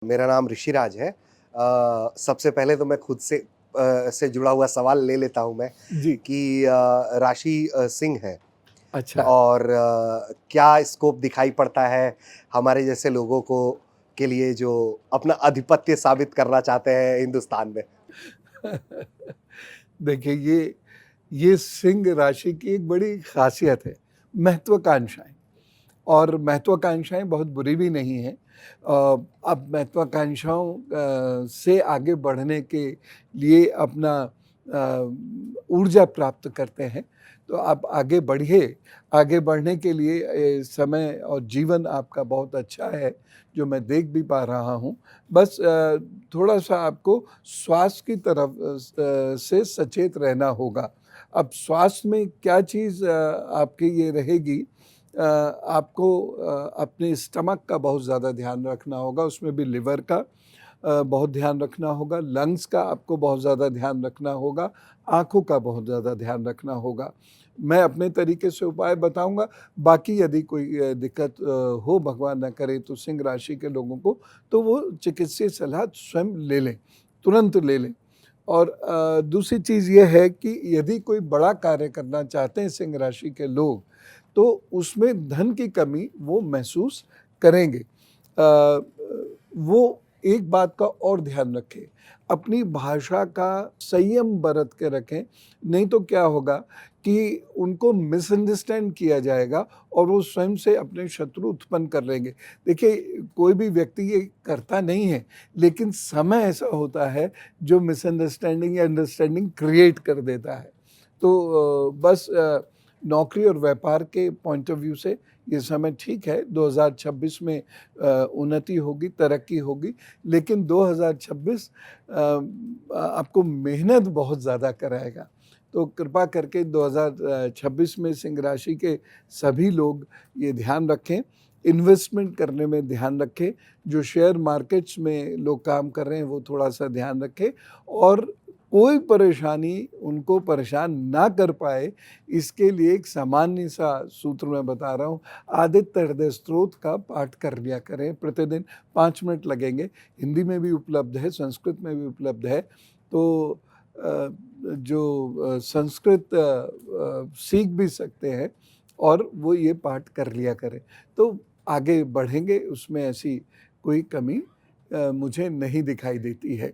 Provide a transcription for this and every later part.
मेरा नाम ऋषिराज है। सबसे पहले तो मैं खुद से जुड़ा हुआ सवाल ले लेता हूँ मैं जी, कि राशि सिंह हैं अच्छा। और क्या स्कोप दिखाई पड़ता है हमारे जैसे लोगों को के लिए जो अपना आधिपत्य साबित करना चाहते हैं हिंदुस्तान में? देखिए ये सिंह राशि की एक बड़ी ख़ासियत है, महत्वाकांक्षाएँ और महत्वाकांक्षाएँ बहुत बुरी भी नहीं हैं। अब महत्वाकांक्षाओं से आगे बढ़ने के लिए अपना ऊर्जा प्राप्त करते हैं, तो आप आगे बढ़िए। आगे बढ़ने के लिए समय और जीवन आपका बहुत अच्छा है, जो मैं देख भी पा रहा हूँ। बस थोड़ा-सा आपको स्वास्थ्य की तरफ से सचेत रहना होगा। अब स्वास्थ्य में क्या चीज़ आपकी ये रहेगी, आपको अपने स्टमक का बहुत ज़्यादा ध्यान रखना होगा, उसमें भी लिवर का बहुत ध्यान रखना होगा, लंग्स का आपको बहुत ज़्यादा ध्यान रखना होगा, आँखों का बहुत ज़्यादा ध्यान रखना होगा। मैं अपने तरीके से उपाय बताऊँगा, बाकी यदि कोई दिक्कत हो भगवान ना करे तो सिंह राशि के लोगों को, तो वो चिकित्सीय सलाह स्वयं ले लें, तुरंत ले लें। और दूसरी चीज़ ये है कि यदि कोई बड़ा कार्य करना चाहते हैं सिंह राशि के लोग, तो उसमें धन की कमी वो महसूस करेंगे। वो एक बात का और ध्यान रखें, अपनी भाषा का संयम बरत के रखें, नहीं तो क्या होगा कि उनको मिसअंडरस्टैंड किया जाएगा और वो स्वयं से अपने शत्रु उत्पन्न कर लेंगे। देखिए, कोई भी व्यक्ति ये करता नहीं है, लेकिन समय ऐसा होता है जो मिसअंडरस्टैंडिंग या अंडरस्टैंडिंग क्रिएट कर देता है। तो बस नौकरी और व्यापार के पॉइंट ऑफ व्यू से ये समय ठीक है, 2026 में उन्नति होगी, तरक्की होगी, लेकिन 2026 आपको मेहनत बहुत ज़्यादा कराएगा। तो कृपा करके 2026 में सिंह राशि के सभी लोग ये ध्यान रखें, इन्वेस्टमेंट करने में ध्यान रखें, जो शेयर मार्केट्स में लोग काम कर रहे हैं वो थोड़ा-सा ध्यान रखें और कोई परेशानी उनको परेशान ना कर पाए, इसके लिए एक सामान्य-सा सूत्र मैं बता रहा हूँ। आदित्य हृदय स्तोत्र का पाठ कर लिया करें प्रतिदिन, 5 मिनट लगेंगे। हिंदी में भी उपलब्ध है, संस्कृत में भी उपलब्ध है। तो जो संस्कृत सीख भी सकते हैं और वो ये पाठ कर लिया करें, तो आगे बढ़ेंगे, उसमें ऐसी कोई कमी मुझे नहीं दिखाई देती है।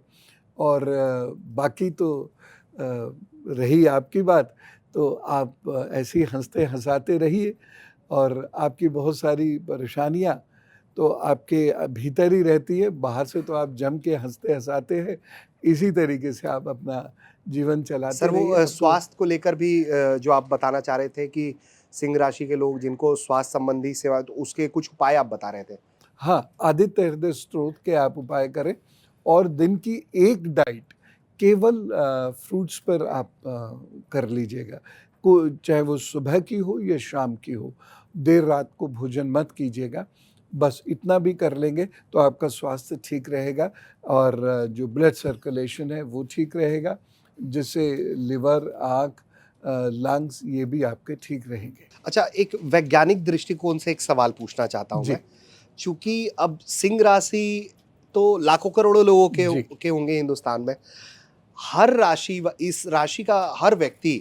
और बाकी तो रही आपकी बात, तो आप ऐसे ही हँसते-हँसाते रहिए और आपकी बहुत सारी परेशानियाँ तो आपके भीतर ही रहती है, बाहर से तो आप जम के हँसते-हँसाते हैं। इसी तरीके से आप अपना जीवन चलाते सर वो रहिए, तब तो। स्वास्थ्य को लेकर भी जो आप बताना चाह रहे थे कि सिंह राशि के लोग जिनको स्वास्थ्य संबंधी सेवा तो उसके कुछ उपाय आप बता रहे थे। हाँ, आदित्य हृदय स्तोत्र के आप उपाय करें और दिन की एक डाइट केवल फ्रूट्स पर आप कर लीजिएगा। को चाहे वो सुबह की हो या शाम की हो, देर रात को भोजन मत कीजिएगा। बस इतना भी कर लेंगे तो आपका स्वास्थ्य ठीक रहेगा और जो ब्लड सर्कुलेशन है वो ठीक रहेगा, जिससे लिवर, आँख, लंग्स ये भी आपके ठीक रहेंगे। अच्छा, एक वैज्ञानिक दृष्टिकोण से एक सवाल पूछना चाहता हूँ मैं। जी, चूँकि अब सिंह राशि तो लाखों करोड़ों लोगों जी। के होंगे हिंदुस्तान में। हर राशि व इस राशि का हर व्यक्ति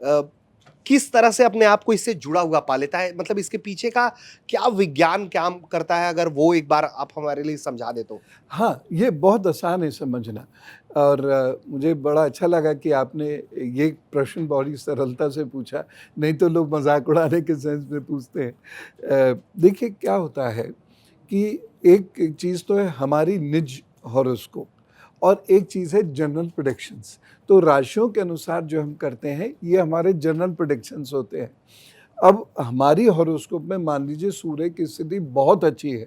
अ, किस तरह से अपने आप को इससे जुड़ा हुआ पा लेता है? मतलब इसके पीछे का क्या विज्ञान काम करता है? अगर वो एक बार आप हमारे लिए समझा दें तो? हाँ, ये बहुत आसान है समझना और मुझे बड़ा अच्छा लगा कि आपने ये प्रश्न बड़ी सरलता से पूछा, नहीं तो लोग मज़ाक उड़ाने के सेंस में पूछते हैं। देखिए क्या होता है कि एक चीज़ तो है हमारी निज हॉरोस्कोप और एक चीज़ है जनरल प्रेडिक्शंस। तो राशियों के अनुसार जो हम करते हैं, ये हमारे जनरल प्रेडिक्शंस होते हैं। अब हमारी हॉरोस्कोप में मान लीजिए सूर्य की स्थिति बहुत अच्छी है,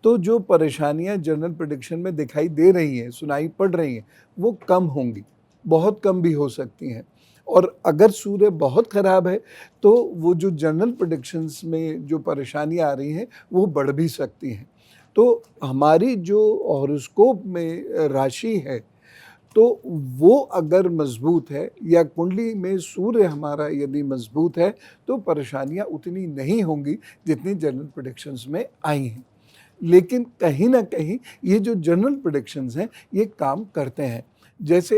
तो जो परेशानियाँ जनरल प्रेडिक्शन में दिखाई दे रही हैं, सुनाई पड़ रही हैं, वो कम होंगी, बहुत कम भी हो सकती हैं। और अगर सूर्य बहुत खराब है, तो वो जो जनरल प्रेडिक्शंस में जो परेशानियाँ आ रही हैं, वो बढ़ भी सकती हैं। तो हमारी जो हॉरोस्कोप में राशि है, तो वो अगर मज़बूत है या कुंडली में सूर्य हमारा यदि मज़बूत है, तो परेशानियाँ उतनी नहीं होंगी जितनी जनरल प्रेडिक्शंस में आई हैं। लेकिन कहीं ना कहीं ये जो जनरल प्रेडिक्शंस हैं ये काम करते हैं। जैसे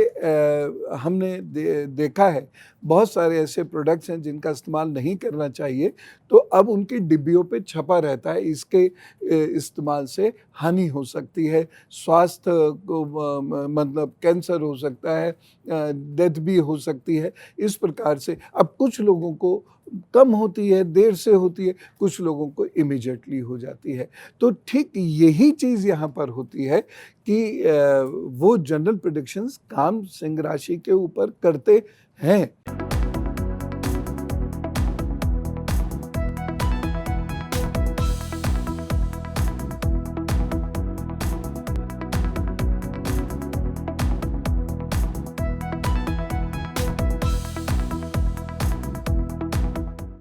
हमने देखा है बहुत सारे ऐसे प्रोडक्ट्स हैं जिनका इस्तेमाल नहीं करना चाहिए, तो अब उनकी डिब्बियों पे छपा रहता है इसके इस्तेमाल से हानि हो सकती है, स्वास्थ्य को मतलब कैंसर हो सकता है, डेथ भी हो सकती है। इस प्रकार से अब कुछ लोगों को कम होती है, देर से होती है, कुछ लोगों को इमीडिएटली हो जाती है। तो ठीक यही चीज़ यहाँ पर होती है कि वो जनरल प्रेडिक्शंस काम सिंह राशि के ऊपर करते हैं।